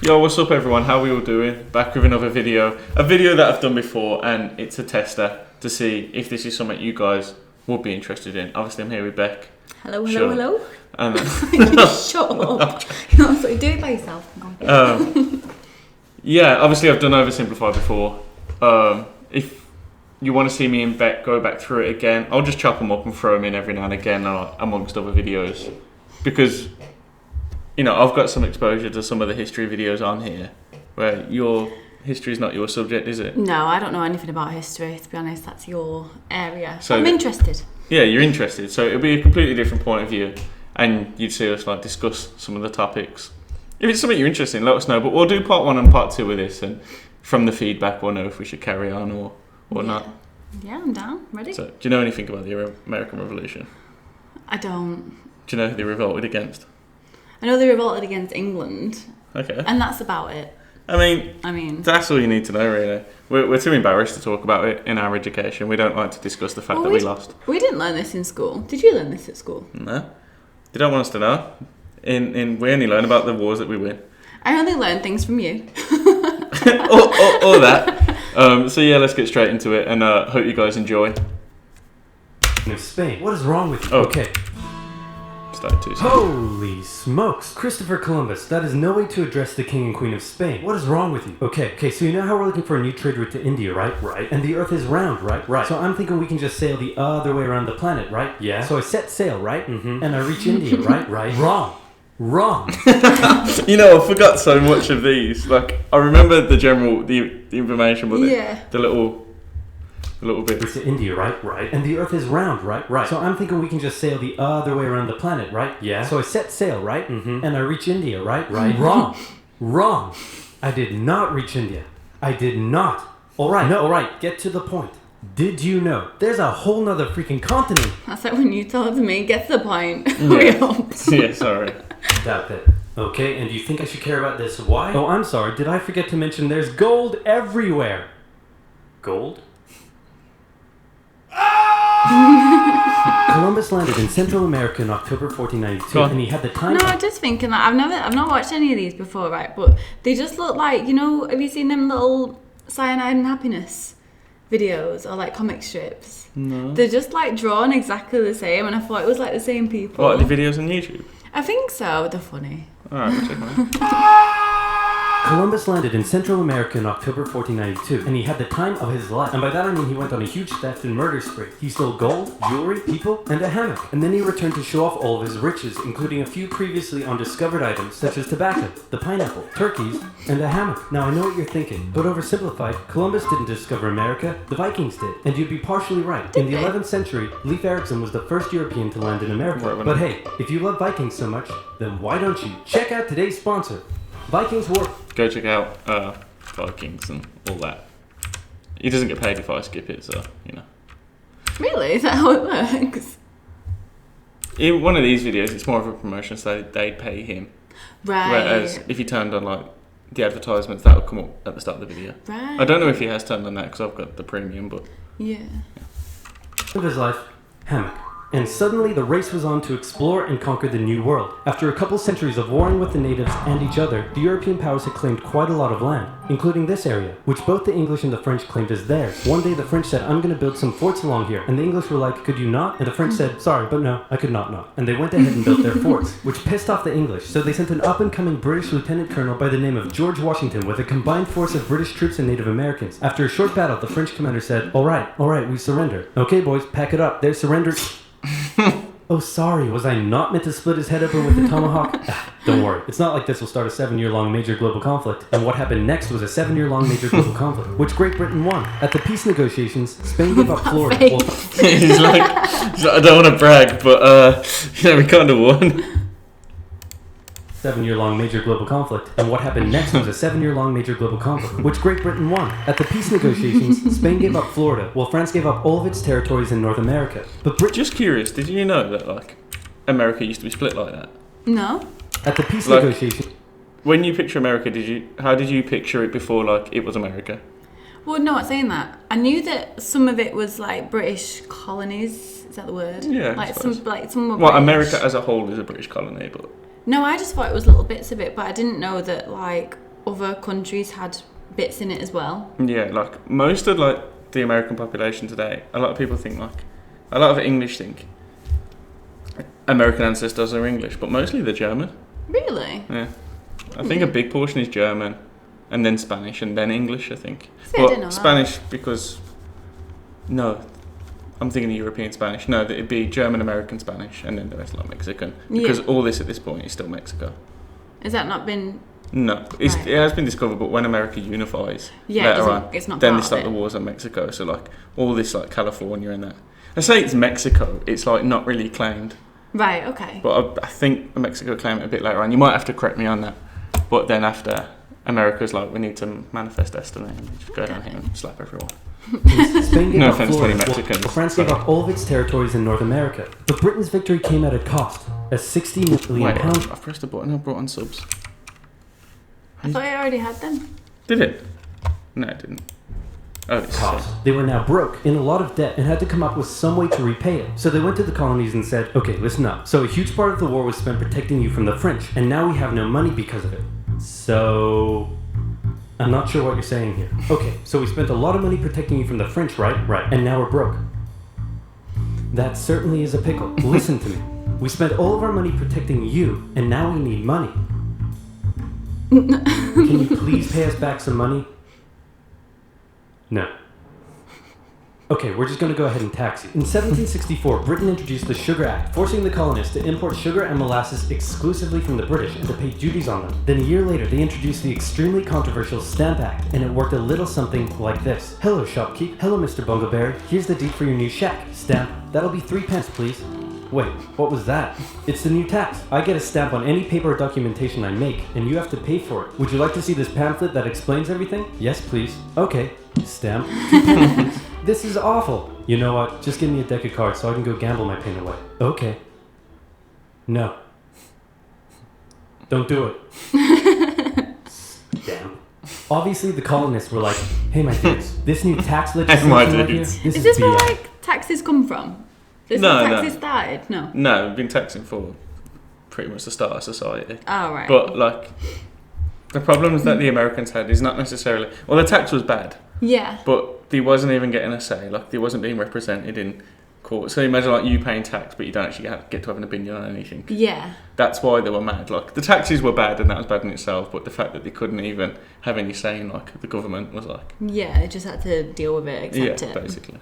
Yo, what's up everyone? How are we all doing? Back with another video. A video that I've done before, and it's a tester to see if this is something you guys would be interested in. Obviously I'm here with Beck. Hello. And Shut up. So do it by yourself. Yeah, obviously I've done OverSimplified before. If you want to see me and Beck go back through it again, I'll just chop them up and throw them in every now and again amongst other videos. Because, you know, I've got some exposure to some of the history videos on here where your history is not your subject, is it? No, I don't know anything about history, to be honest. That's your area. So I'm interested. Yeah, you're interested. So it'll be a completely different point of view and you'd see us like discuss some of the topics. If it's something you're interested in, let us know. But we'll do part 1 and part 2 with this, and from the feedback we'll know if we should carry on or not. Yeah, I'm down. Ready? So, do you know anything about the American Revolution? I don't. Do you know who they revolted against? I know they revolted against England. Okay. And that's about it. I mean, that's all you need to know, really. We're too embarrassed to talk about it in our education. We don't like to discuss the fact that we lost. We didn't learn this in school. Did you learn this at school? No. They don't want us to know. We only learn about the wars that we win. I only learn things from you. or that. So yeah, let's get straight into it, and hope you guys enjoy. Spain. What is wrong with you? Oh. Okay. Started too soon. Holy smokes. Christopher Columbus, that is no way to address the King and Queen of Spain. What is wrong with you? Okay, so you know how we're looking for a new trade route to India, right? Right. And the earth is round, right? Right. So I'm thinking we can just sail the other way around the planet, right? Yeah. So I set sail, right? Mm-hmm. And I reach India, right? Right. Wrong. You know, I forgot so much of these. Like, I remember the information, but the little bit. It's to India, right? Right. And the earth is round, right? Right. So I'm thinking we can just sail the other way around the planet, right? Yeah. So I set sail, right? Mm-hmm. And I reach India, right? Right. Wrong. I did not reach India. I did not. All right, get to the point. Did you know there's a whole nother freaking continent? That's like when you told me, get to the point. Yeah, sorry. Doubt that. Okay, and do you think I should care about this? Why? Oh, I'm sorry. Did I forget to mention there's gold everywhere? Gold? Columbus landed in Central America in October 1492, and he had the time. No, I'm just thinking that I've not watched any of these before, right? But they just look like, you know, have you seen them little Cyanide and Happiness videos or like comic strips? No. They're just like drawn exactly the same, and I thought it was like the same people. What, the videos on YouTube? I think so. They're funny. Alright, we'll check them out. Columbus landed in Central America in October 1492, and he had the time of his life. And by that I mean he went on a huge theft and murder spree. He stole gold, jewelry, people, and a hammock. And then he returned to show off all of his riches, including a few previously undiscovered items, such as tobacco, the pineapple, turkeys, and a hammock. Now I know what you're thinking, but oversimplified, Columbus didn't discover America, the Vikings did. And you'd be partially right. In the 11th century, Leif Erikson was the first European to land in America. But hey, if you love Vikings so much, then why don't you check out today's sponsor, Vikings War. Go check out Vikings and all that. He doesn't get paid if I skip it, so, you know. Really? Is that how it works? In one of these videos, it's more of a promotion, so they'd pay him. Right. Whereas if he turned on, like, the advertisements, that would come up at the start of the video. Right. I don't know if he has turned on that, because I've got the premium, but... Yeah. Of his life, hammock. And suddenly the race was on to explore and conquer the New World. After a couple centuries of warring with the natives and each other, the European powers had claimed quite a lot of land, including this area, which both the English and the French claimed as theirs. One day the French said, I'm going to build some forts along here. And the English were like, could you not? And the French said, sorry, but no, I could not. And they went ahead and built their forts, which pissed off the English. So they sent an up-and-coming British lieutenant colonel by the name of George Washington with a combined force of British troops and Native Americans. After a short battle, the French commander said, all right, we surrender. Okay, boys, pack it up. They're surrendered. Oh, sorry, was I not meant to split his head open with the tomahawk? Don't worry, it's not like this will start a 7-year-long major global conflict. And what happened next was a 7-year-long major global conflict, which Great Britain won. At the peace negotiations, Spain gave up Florida. he's like, I don't want to brag, but, we kind of won. 7-year-long major global conflict. And what happened next was a 7-year-long major global conflict, which Great Britain won. At the peace negotiations, Spain gave up Florida, while France gave up all of its territories in North America. But Just curious, did you know that, like, America used to be split like that? No. At the peace negotiations... When you picture America, how did you picture it before, like, it was America? Well, no, I'm saying that. I knew that some of it was, like, British colonies. Is that the word? Yeah, Like, some were Well, British. America as a whole is a British colony, but... No, I just thought it was little bits of it, but I didn't know that, like, other countries had bits in it as well. Yeah, like most of like the American population today, a lot of people think like, a lot of English think American ancestors are English, but mostly they're German. Really? Yeah. I think a big portion is German, and then Spanish, and then English, I think. See, I didn't know Spanish because... No, I'm thinking of European Spanish. No, it'd be German, American Spanish, and then the rest like Mexican. Because all this at this point is still Mexico. Has that not been... No, it has been discovered, but when America unifies later on, it's not then part they start of the it. wars on Mexico. So like all this like California and that. I say it's Mexico. It's like not really claimed. Right. Okay. But I think Mexico claimed it a bit later on. You might have to correct me on that. But then after, America's like, we need to manifest destiny and just go down here and slap everyone. Spain gave No up offense to any Florida, Mexicans. while France gave up all of its territories in North America. But Britain's victory came at a cost, a £60 million. Wait, I pressed the button. I brought on subs. I thought I already had them. Did it? No, it didn't. Oh, it's Cost. They were now broke, in a lot of debt, and had to come up with some way to repay it. So they went to the colonies and said, okay, listen up. So a huge part of the war was spent protecting you from the French, and now we have no money because of it. So... I'm not sure what you're saying here. Okay, so we spent a lot of money protecting you from the French, right? Right. And now we're broke. That certainly is a pickle. Listen to me. We spent all of our money protecting you, and now we need money. Can you please pay us back some money? No. Okay, we're just going to go ahead and tax you. In 1764, Britain introduced the Sugar Act, forcing the colonists to import sugar and molasses exclusively from the British and to pay duties on them. Then a year later, they introduced the extremely controversial Stamp Act, and it worked a little something like this. Hello, shopkeep. Hello, Mr. Bungleberry. Here's the deed for your new shack. Stamp. That'll be 3 pence, please. Wait, what was that? It's the new tax. I get a stamp on any paper or documentation I make, and you have to pay for it. Would you like to see this pamphlet that explains everything? Yes, please. Okay. Stamp. 2 pence, please. This is awful. You know what? Just give me a deck of cards so I can go gamble my pain away. Okay. No. Don't do it. Damn. Obviously, the colonists were like, hey, my dudes, this new tax legislation right here, this is this where BS. like taxes come from? This is No, where no. taxes started? No. No, we've been taxing for pretty much the start of society. Oh, right. But like, the problems that the Americans had is not necessarily... Well, the tax was bad, Yeah. but they wasn't even getting a say. Like, they wasn't being represented in court. So imagine like you paying tax, but you don't actually get to have an opinion on anything. Yeah. That's why they were mad. Like, the taxes were bad, and that was bad in itself. But the fact that they couldn't even have any say in like the government was like... Yeah, it just had to deal with it, accept it. Basically.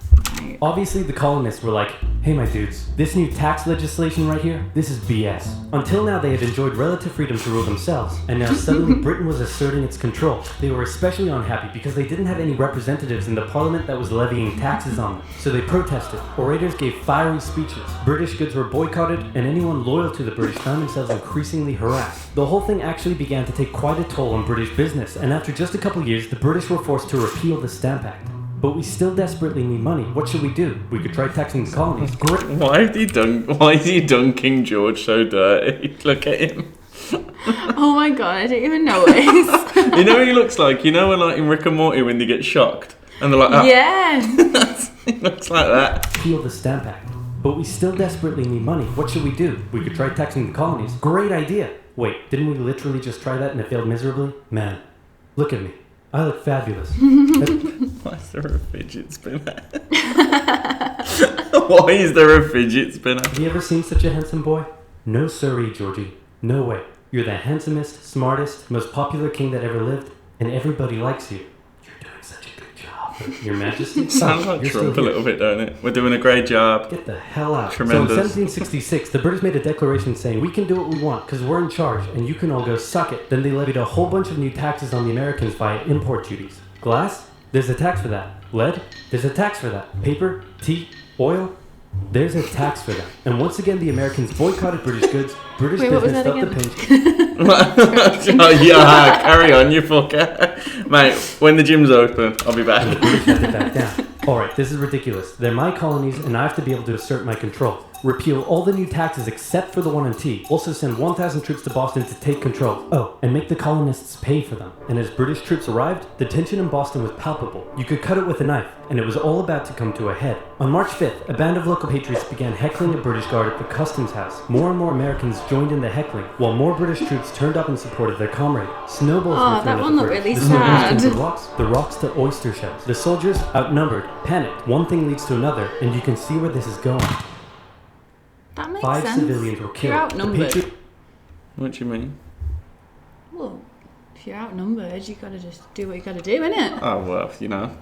Obviously, the colonists were like, hey, my dudes, this new tax legislation right here, this is BS. Until now, they had enjoyed relative freedom to rule themselves, and now suddenly Britain was asserting its control. They were especially unhappy because they didn't have any representatives in the parliament that was levying taxes on them. So they protested. Orators gave fiery speeches. British goods were boycotted, and anyone loyal to the British found themselves increasingly harassed. The whole thing actually began to take quite a toll on British business, and after just a couple years, the British were forced to repeal the Stamp Act. But we still desperately need money. What should we do? We could try taxing the colonies. Great. Why has he done King George so dirty? Look at him. Oh my god, I didn't even notice. You know what he looks like? You know when like in Rick and Morty when they get shocked and they're like, ah. Yeah. He looks like that. Repeal the Stamp Act. But we still desperately need money. What should we do? We could try taxing the colonies. Great idea. Wait, didn't we literally just try that and it failed miserably? Man, look at me. I look fabulous. Why is there a fidget spinner? Why is there a fidget spinner? Have you ever seen such a handsome boy? No siree, Georgie. No way. You're the handsomest, smartest, most popular king that ever lived, and everybody likes you. You're doing such a good job. Your Majesty. Sounds like You're Trump a still here. little bit, don't it? We're doing a great job. Get the hell out. Tremendous. So in 1766, the British made a declaration saying, we can do what we want because we're in charge and you can all go suck it. Then they levied a whole bunch of new taxes on the Americans via import duties. Glass? There's a tax for that. Lead? There's a tax for that. Paper? Tea? Oil? There's a tax for that. And once again, the Americans boycotted British goods. British Wait, what was business that felt the again? pinch. Oh, yeah, carry on, you fucker. Mate, when the gym's open, I'll be back. British had to back down. Alright, this is ridiculous. They're my colonies and I have to be able to assert my control. repeal all the new taxes except for the one on tea, also send 1,000 troops to Boston to take control. Oh, and make the colonists pay for them. And as British troops arrived, the tension in Boston was palpable. You could cut it with a knife, and it was all about to come to a head. On March 5th, a band of local patriots began heckling a British guard at the customs house. More and more Americans joined in the heckling, while more British troops turned up in support of their comrade. Snowballs were thrown at the British. Really the sad. snowballs turned to the rocks to oyster shells. The soldiers, outnumbered, panicked. One thing leads to another, and you can see where this is going. That makes 5 sense. civilians were killed. You're outnumbered. What do you mean? Well, if you're outnumbered, you gotta just do what you gotta do, innit? Oh, well, you know.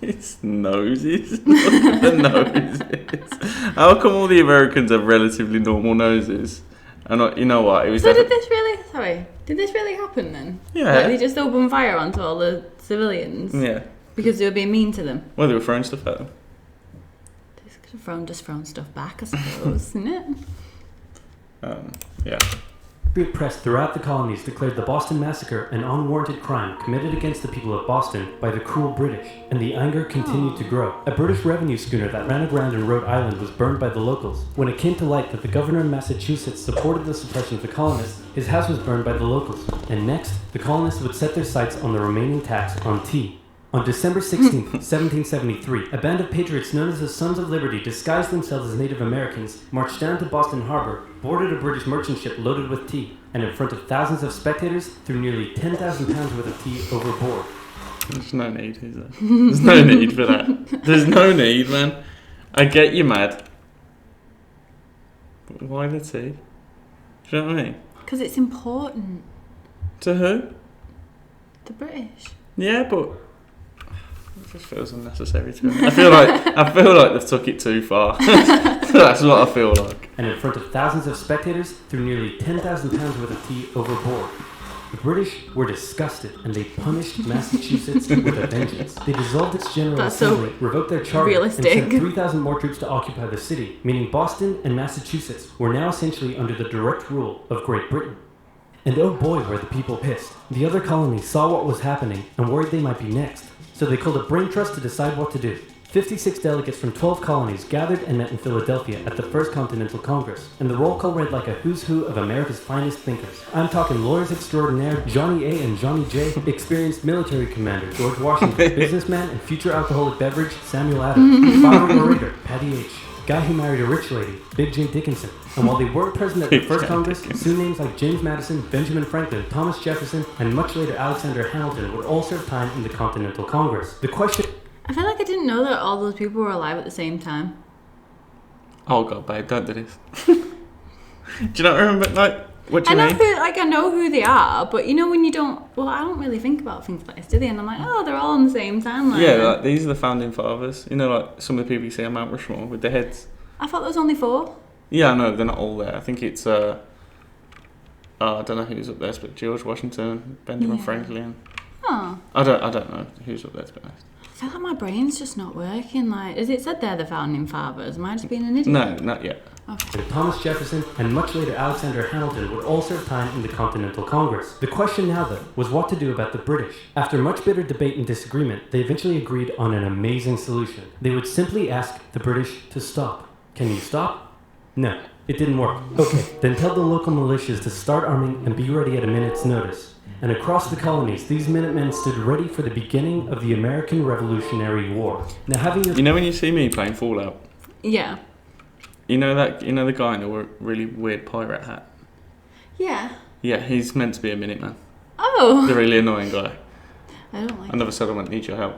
It's noses. Look at the noses. How come all the Americans have relatively normal noses? And you know what? It was. So did this really happen then? Yeah. Like, they just opened fire onto all the civilians? Yeah. Because they were being mean to them? Well, they were throwing stuff at them. They could have just thrown stuff back, I suppose, isn't it? Yeah. Patriot press throughout the colonies declared the Boston Massacre an unwarranted crime committed against the people of Boston by the cruel British, and the anger continued to grow. A British revenue schooner that ran aground in Rhode Island was burned by the locals. When it came to light that the governor of Massachusetts supported the suppression of the colonists, his house was burned by the locals. And next, the colonists would set their sights on the remaining tax on tea. On December 16, 1773, a band of patriots known as the Sons of Liberty, disguised themselves as Native Americans, marched down to Boston Harbor, boarded a British merchant ship loaded with tea, and in front of thousands of spectators, threw nearly 10,000 pounds worth of tea overboard. There's no need, is there? There's no need for that. There's no need, man. I get you mad. But why the tea? Do you know what I mean? Because it's important. To who? The British. Yeah, but it just feels unnecessary to me. I feel like they've took it too far. That's what I feel like. And in front of thousands of spectators, threw nearly 10,000 pounds worth of tea overboard. The British were disgusted, and they punished Massachusetts with a vengeance. They dissolved its General Assembly, revoked their charter, and sent 3,000 more troops to occupy the city, meaning Boston and Massachusetts were now essentially under the direct rule of Great Britain. And oh boy, were the people pissed. The other colonies saw what was happening and worried they might be next. So they called a brain trust to decide what to do. 56 delegates from 12 colonies gathered and met in Philadelphia at the First Continental Congress, and the roll call read like a who's who of America's finest thinkers. I'm talking lawyers extraordinaire Johnny A and Johnny J, experienced military commander George Washington, businessman and future alcoholic beverage Samuel Adams, fiery orator Patty H, guy who married a rich lady Big J Dickinson. And while they weren't present at the First Congress, soon names like James Madison, Benjamin Franklin, Thomas Jefferson, and much later Alexander Hamilton would all serve time in the Continental Congress. The question... I feel like I didn't know that all those people were alive at the same time. Oh god, babe, don't do this. Do you not remember, like, what do you mean? I know who they are, but you know when you don't... Well, I don't really think about things like this, do they? And I'm like, oh, they're all on the same timeline. Yeah, like, these are the founding fathers. You know, like, some of the people you see on Mount Rushmore with their heads. I thought there was only 4. Yeah, I know, they're not all there. I think it's, I don't know who's up there, but George Washington, Benjamin Franklin. Oh. I don't know who's up there, to be honest. I feel like my brain's just not working. Like, is it said they're the founding fathers? Am I just being an idiot? No, not yet. Okay. Thomas Jefferson and much later Alexander Hamilton would all serve time in the Continental Congress. The question now, though, was what to do about the British. After much bitter debate and disagreement, they eventually agreed on an amazing solution. They would simply ask the British to stop. Can you stop? No, it didn't work. Okay, then tell the local militias to start arming and be ready at a minute's notice. And across the colonies, these Minutemen stood ready for the beginning of the American Revolutionary War. Now, having You know when you see me playing Fallout? Yeah. You know the guy in a really weird pirate hat? Yeah. Yeah, he's meant to be a Minuteman. Oh. The really annoying guy. I don't like Another settlement needs your help.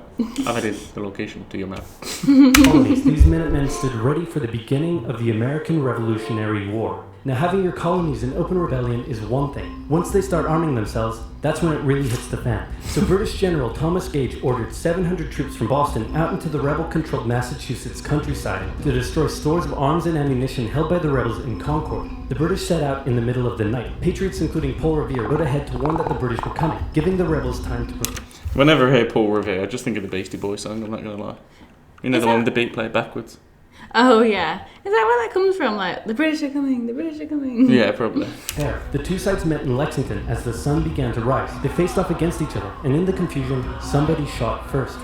I've added the location to your map. colonies, these Minutemen stood ready for the beginning of the American Revolutionary War. Now, having your colonies in open rebellion is one thing. Once they start arming themselves, that's when it really hits the fan. So British General Thomas Gage ordered 700 troops from Boston out into the rebel-controlled Massachusetts countryside to destroy stores of arms and ammunition held by the rebels in Concord. The British set out in the middle of the night. Patriots including Paul Revere rode ahead to warn that the British were coming, giving the rebels time to prepare. Whenever I hear Paul Revere, I just think of the Beastie Boy song, I'm not going to lie. You know, the one with the beat played backwards? Oh, yeah. Is that where that comes from? Like, the British are coming, the British are coming. Yeah, probably. There, the two sides met in Lexington as the sun began to rise. They faced off against each other, and in the confusion, somebody shot first.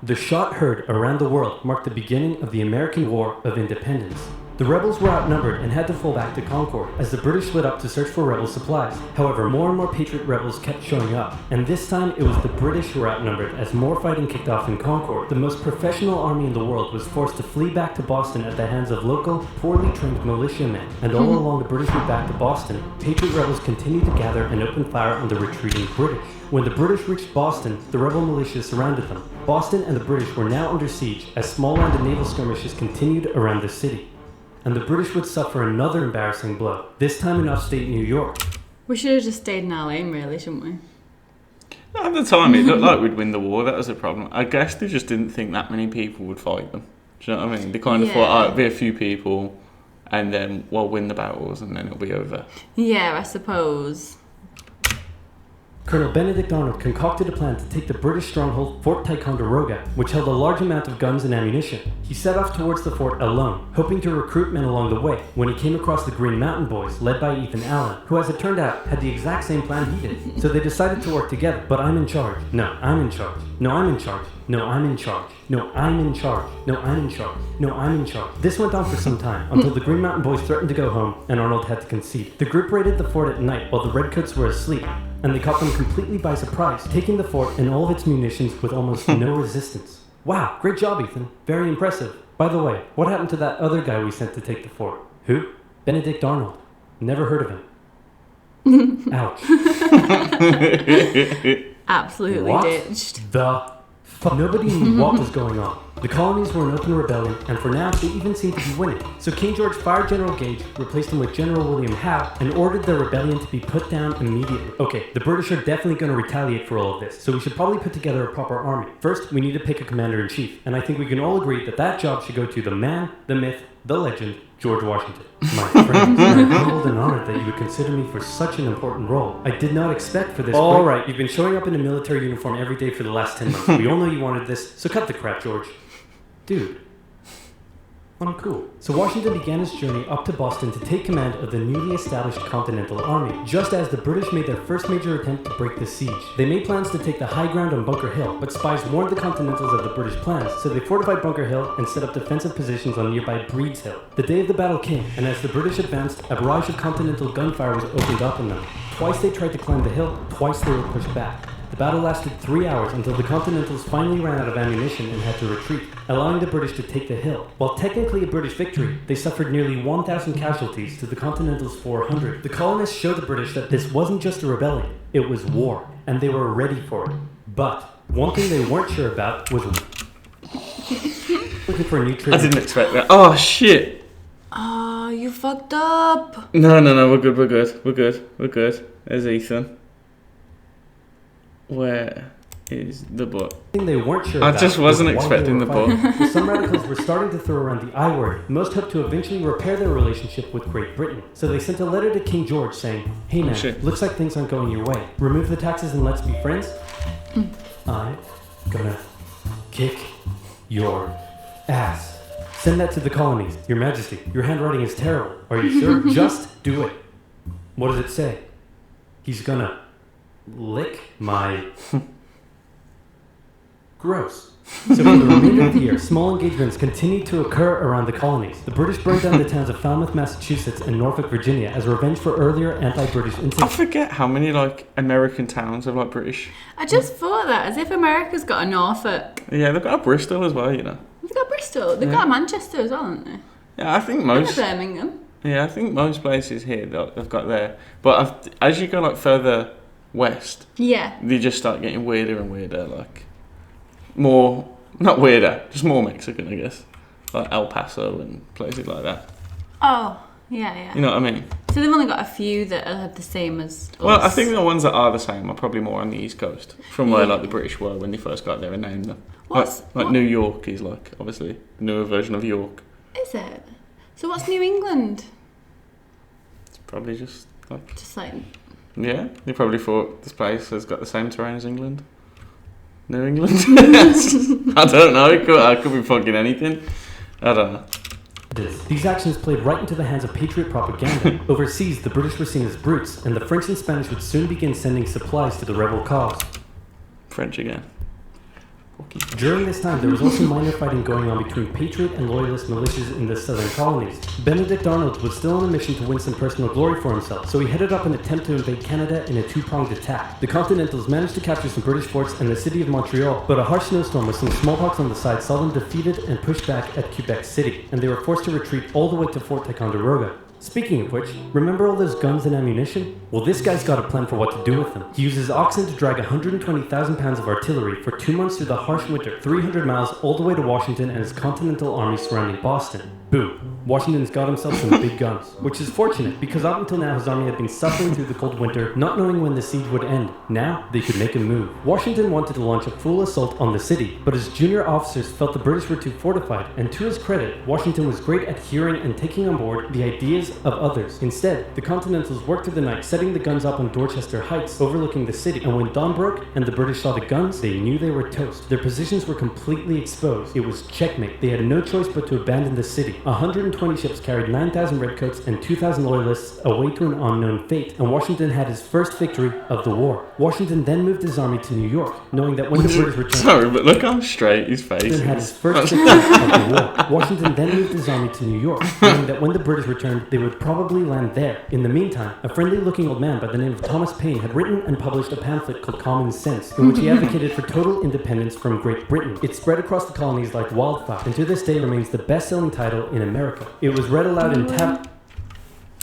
The shot heard around the world marked the beginning of the American War of Independence. The rebels were outnumbered and had to fall back to Concord as the British split up to search for rebel supplies. However, more and more Patriot rebels kept showing up, and this time it was the British who were outnumbered as more fighting kicked off in Concord. The most professional army in the world was forced to flee back to Boston at the hands of local, poorly trained militiamen, and all along the British route back to Boston, Patriot rebels continued to gather and open fire on the retreating British. When the British reached Boston, the rebel militia surrounded them. Boston and the British were now under siege as small land and naval skirmishes continued around the city. And the British would suffer another embarrassing blow, this time in upstate New York. We should have just stayed in our lane, really, shouldn't we? At the time, it looked like we'd win the war. That was the problem. I guess they just didn't think that many people would fight them. Do you know what I mean? They kind of thought, it'll be a few people, and then we'll win the battles, and then it'll be over. Yeah, I suppose. Colonel Benedict Arnold concocted a plan to take the British stronghold Fort Ticonderoga, which held a large amount of guns and ammunition. He set off towards the fort alone, hoping to recruit men along the way, when he came across the Green Mountain Boys, led by Ethan Allen, who, as it turned out, had the exact same plan he did. So they decided to work together. But I'm in charge. No, I'm in charge. No, I'm in charge. No, I'm in charge. No, I'm in charge. No, I'm in charge. No, I'm in charge. This went on for some time, until the Green Mountain Boys threatened to go home, and Arnold had to concede. The group raided the fort at night while the Redcoats were asleep, and they caught them completely by surprise, taking the fort and all of its munitions with almost no resistance. Wow, great job, Ethan. Very impressive. By the way, what happened to that other guy we sent to take the fort? Who? Benedict Arnold. Never heard of him. Ouch. Absolutely What? ditched. The fuck? Nobody knew what was going on. The colonies were in open rebellion, and for now, they even seemed to be winning. So King George fired General Gage, replaced him with General William Howe, and ordered the rebellion to be put down immediately. Okay, the British are definitely going to retaliate for all of this, so we should probably put together a proper army. First, we need to pick a commander-in-chief, and I think we can all agree that that job should go to the man, the myth, the legend, George Washington. My friends, I'm humbled and honored that you would consider me for such an important role. I did not expect for this. All right, you've been showing up in a military uniform every day for the last 10 months. We all know you wanted this, so cut the crap, George. Dude. I'm cool. So Washington began his journey up to Boston to take command of the newly established Continental Army, just as the British made their first major attempt to break the siege. They made plans to take the high ground on Bunker Hill, but spies warned the Continentals of the British plans, so they fortified Bunker Hill and set up defensive positions on nearby Breed's Hill. The day of the battle came, and as the British advanced, a barrage of Continental gunfire was opened up on them. Twice they tried to climb the hill, twice they were pushed back. The battle lasted 3 hours until the Continentals finally ran out of ammunition and had to retreat, allowing the British to take the hill. While technically a British victory, they suffered nearly 1,000 casualties to the Continentals' 400. The colonists showed the British that this wasn't just a rebellion, it was war, and they were ready for it. But one thing they weren't sure about was looking for a new trade. I didn't expect that. Oh, shit. Oh, you fucked up. No, we're good. There's Ethan. Where is the book? Thing they weren't sure I about just wasn't was why expecting they the were book. fighting. Some radicals were starting to throw around the I word. Most hoped to eventually repair their relationship with Great Britain. So they sent a letter to King George saying, "Hey man, shit. looks like things aren't going your way. Remove the taxes and let's be friends. I'm gonna kick your ass." Send that to the colonies. Your Majesty, your handwriting is terrible. Are you sure? Just do it. What does it say? He's gonna lick my... Gross. So for the remainder of the year, small engagements continued to occur around the colonies. The British burned down the towns of Falmouth, Massachusetts and Norfolk, Virginia as revenge for earlier anti-British I incidents. forget how many American towns have British. I just thought that, as if America's got a Norfolk. Yeah, they've got a Bristol as well, you know. They've got Bristol. They've got a Manchester as well, haven't they? Yeah, I think And most. a Birmingham. Yeah, I think most places here they've got there. But as you go further west, Yeah. they just start getting weirder and weirder. More, not weirder, just more Mexican, I guess. Like El Paso and places like that. Oh, yeah. You know what I mean? So they've only got a few that are the same as us. Well, I think the ones that are the same are probably more on the East Coast, from where the British were when they first got there and named them. What's- Like what- New York is obviously the newer version of York. Is it? So what's New England? It's probably just Just like... yeah. They probably thought this place has got the same terrain as England. New England? I don't know. I could be fucking anything. I don't know. These actions played right into the hands of patriot propaganda. Overseas, the British were seen as brutes, and the French and Spanish would soon begin sending supplies to the rebel cause. French again. During this time, there was also minor fighting going on between Patriot and Loyalist militias in the southern colonies. Benedict Arnold was still on a mission to win some personal glory for himself, so he headed up an attempt to invade Canada in a two-pronged attack. The Continentals managed to capture some British forts and the city of Montreal, but a harsh snowstorm with some smallpox on the side saw them defeated and pushed back at Quebec City, and they were forced to retreat all the way to Fort Ticonderoga. Speaking of which, remember all those guns and ammunition? Well, this guy's got a plan for what to do with them. He uses oxen to drag 120,000 pounds of artillery for 2 months through the harsh winter, 300 miles all the way to Washington and his Continental Army surrounding Boston. Boo. Washington's got himself some big guns, which is fortunate because up until now his army had been suffering through the cold winter, not knowing when the siege would end. Now, they could make a move. Washington wanted to launch a full assault on the city, but his junior officers felt the British were too fortified, and to his credit, Washington was great at hearing and taking on board the ideas of others. Instead, the Continentals worked through the night, setting the guns up on Dorchester Heights, overlooking the city, and when dawn broke and the British saw the guns, they knew they were toast. Their positions were completely exposed. It was checkmate. They had no choice but to abandon the city. 120 ships carried 9,000 redcoats and 2,000 loyalists away to an unknown fate, and Washington had his first victory of the war. Washington then moved his army to New York, knowing that when the British returned... Sorry, but look how straight his face is. Washington had his first victory of the war. Washington then moved his army to New York, knowing that when the British returned, they would probably land there. In the meantime, a friendly-looking old man by the name of Thomas Paine had written and published a pamphlet called Common Sense, in which he advocated for total independence from Great Britain. It spread across the colonies like wildfire, and to this day remains the best-selling title in America. It was read aloud in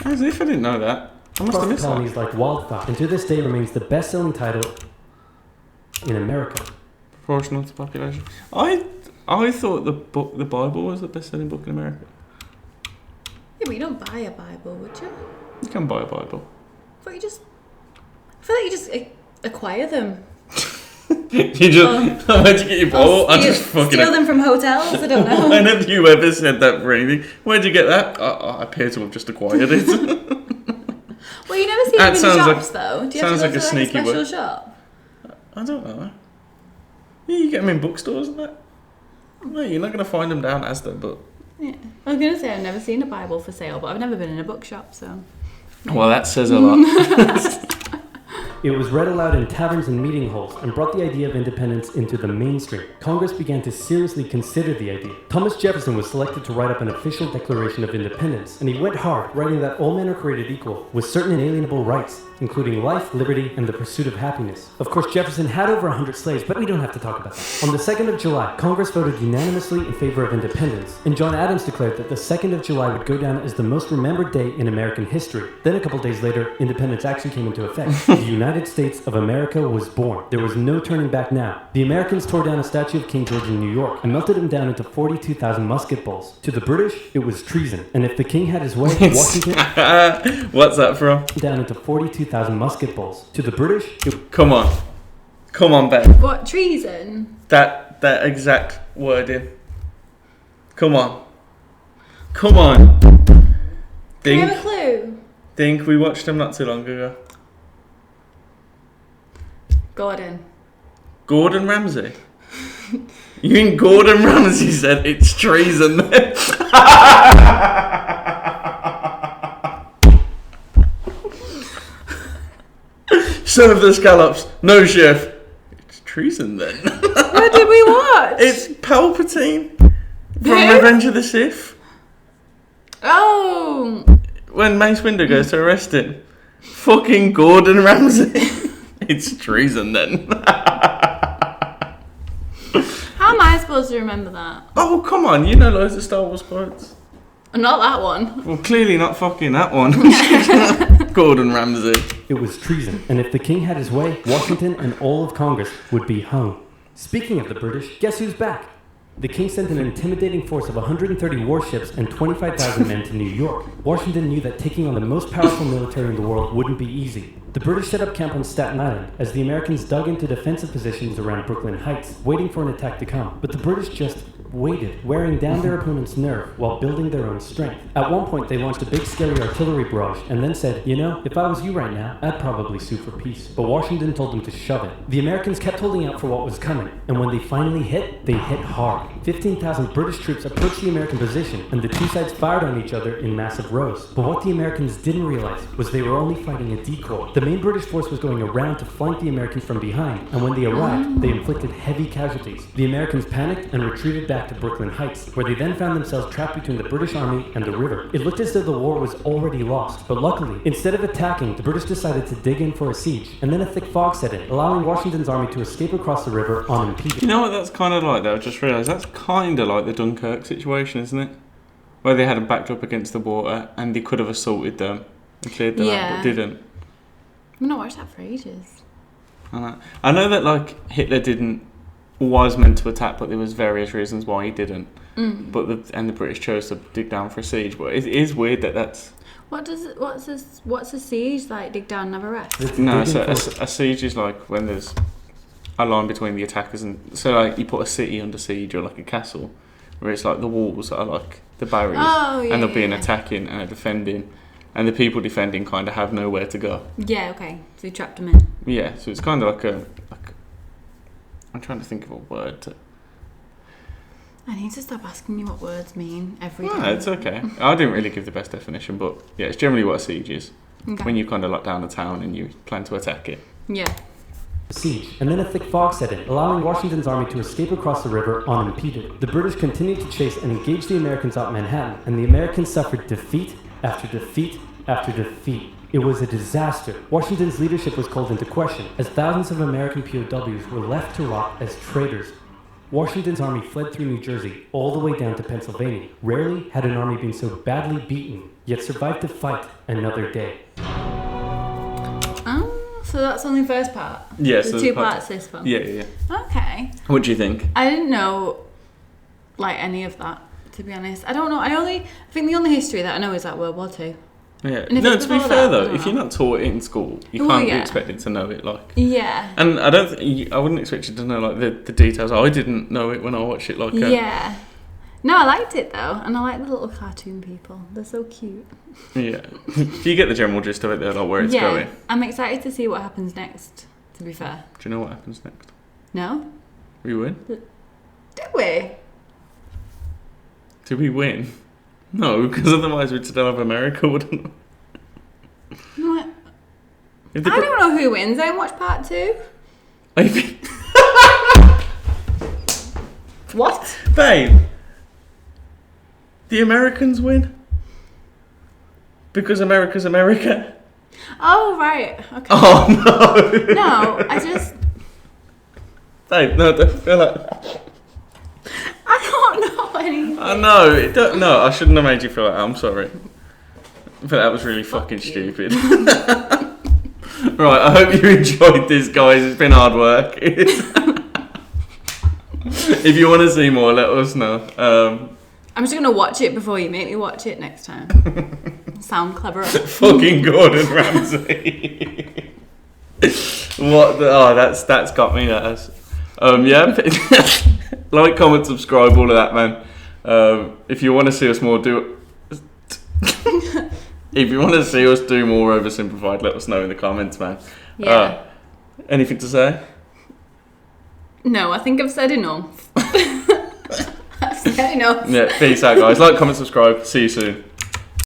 As if I didn't know that. I must have missed colonies like wildfire, and to this day remains the best-selling title in America. Proportional to population. I thought the Bible was the best-selling book in America. Yeah, but you don't buy a Bible, would you? You can buy a Bible. I feel like you just acquire them. You just where'd you get your Bible? I just fucking steal them from hotels. I don't know. When have you ever said that for anything? Where'd you get that? I appear to have just acquired it. Well, you never see them in shops, though. Do you have to go to sneaky a special word. shop? I don't know. Yeah, you get them in bookstores and that. No, you're not going to find them down Asda, but... Yeah. I was going to say I've never seen a Bible for sale, but I've never been in a bookshop, so... Well, that says a lot. It was read aloud in taverns and meeting halls and brought the idea of independence into the mainstream. Congress began to seriously consider the idea. Thomas Jefferson was selected to write up an official Declaration of Independence, and he went hard, writing that all men are created equal, with certain inalienable rights, including life, liberty, and the pursuit of happiness. Of course, Jefferson had over 100 slaves, but we don't have to talk about that. On the 2nd of July, Congress voted unanimously in favor of independence, and John Adams declared that the 2nd of July would go down as the most remembered day in American history. Then a couple days later, independence actually came into effect. The United States of America was born. There was no turning back now. The Americans tore down a statue of King George in New York and melted him down into 42,000 musket balls. To the British, it was treason. And if the king had his way, Washington... What's that from? Down into 42,000 musket balls. To the British, Come on, Ben. What, treason? That exact wording. Come on. Do you have a clue? Think we watched him not too long ago. Gordon Ramsay? You mean Gordon Ramsay said it's treason then? Serve the scallops. No, chef. It's treason then. What did we watch? It's Palpatine from Revenge of the Sith. Oh! When Mace Windu goes to arrest him. Fucking Gordon Ramsay. It's treason then. How am I supposed to remember that? Oh, come on. You know loads of Star Wars quotes. Not that one. Well, clearly not fucking that one. Gordon Ramsay. it was treason. And if the king had his way, Washington and all of Congress would be hung. Speaking of the British, guess who's back? The king sent an intimidating force of 130 warships and 25,000 men to New York. Washington knew that taking on the most powerful military in the world wouldn't be easy. The British set up camp on Staten Island as the Americans dug into defensive positions around Brooklyn Heights, waiting for an attack to come. But the British just waited, wearing down their opponent's nerve while building their own strength. At one point, they launched a big scary artillery barrage and then said, you know, if I was you right now, I'd probably sue for peace. But Washington told them to shove it. The Americans kept holding out for what was coming, and when they finally hit, they hit hard. 15,000 British troops approached the American position, and the two sides fired on each other in massive rows. But what the Americans didn't realize was they were only fighting a decoy. The main British force was going around to flank the Americans from behind, and when they arrived, they inflicted heavy casualties. The Americans panicked and retreated back to Brooklyn Heights, where they then found themselves trapped between the British Army and the river. It looked as though the war was already lost, but luckily, instead of attacking, the British decided to dig in for a siege, and then a thick fog set in, allowing Washington's army to escape across the river unimpeded. You know what that's kind of like though? I just realised that's kind of like the Dunkirk situation, isn't it? Where they had them backed up against the water and they could have assaulted them and cleared them out, but didn't. I've not watched that for ages. I know that like Hitler was meant to attack, but there was various reasons why he didn't. But the British chose to dig down for a siege. But it is weird that that's. What's a siege like? Dig down and have a rest? No, so a siege is like when there's a line between the attackers, and so like you put a city under siege or like a castle, where it's like the walls are like the barriers, and there'll be an attacking and a defending, and the people defending kind of have nowhere to go. Yeah, okay. So you trapped them in. Yeah, so it's kind of like I'm trying to think of a word. I need to stop asking you what words mean every day. No, it's okay. I didn't really give the best definition, but yeah, it's generally what a siege is. Okay. When you kind of lock down a town and you plan to attack it. Yeah. Siege, and then a thick fog set in, allowing Washington's army to escape across the river unimpeded. The British continued to chase and engage the Americans at Manhattan, and the Americans suffered defeat after defeat after defeat. It was a disaster. Washington's leadership was called into question, as thousands of American POWs were left to rot as traitors. Washington's army fled through New Jersey all the way down to Pennsylvania. Rarely had an army been so badly beaten, yet survived to fight another day. So that's only the first part? Yes. There's two parts this film? Yeah. Okay. What do you think? I didn't know, like, any of that, to be honest. I don't know. I think the only history that I know is, like, World War II. Yeah. No, to be fair though, if you're not taught it in school, you can't be expected to know it. Like. Yeah. And I wouldn't expect you to know like the details. I didn't know it when I watched it. Like. Yeah. No, I liked it though, and I like the little cartoon people. They're so cute. Yeah. Do you get the general gist of it though, like where it's going? I'm excited to see what happens next. To be fair. Do you know what happens next? No. We win. Do we? Do we win? No, because otherwise we'd still have America, wouldn't we? What? I don't know who wins. I watch part 2. What? Babe, the Americans win. Because America's America. Oh, right. Okay. Oh, no. No, I just... Babe, no, don't feel like... I don't know anything. I know. No, I shouldn't have made you feel like that. I'm sorry. But that was really fucking stupid. Right, I hope you enjoyed this, guys. It's been hard work. If you want to see more, let us know. I'm just going to watch it before you make me watch it next time. Sound clever. Fucking Gordon Ramsay. What the... Oh, that's got me. Yeah. Like, comment, subscribe, all of that, man. If you want to see us more, if you want to see us do more OverSimplified, let us know in the comments, man. Yeah. Anything to say? No, I think I've said enough. I've said enough. Yeah, peace out, guys. Like, comment, subscribe. See you soon.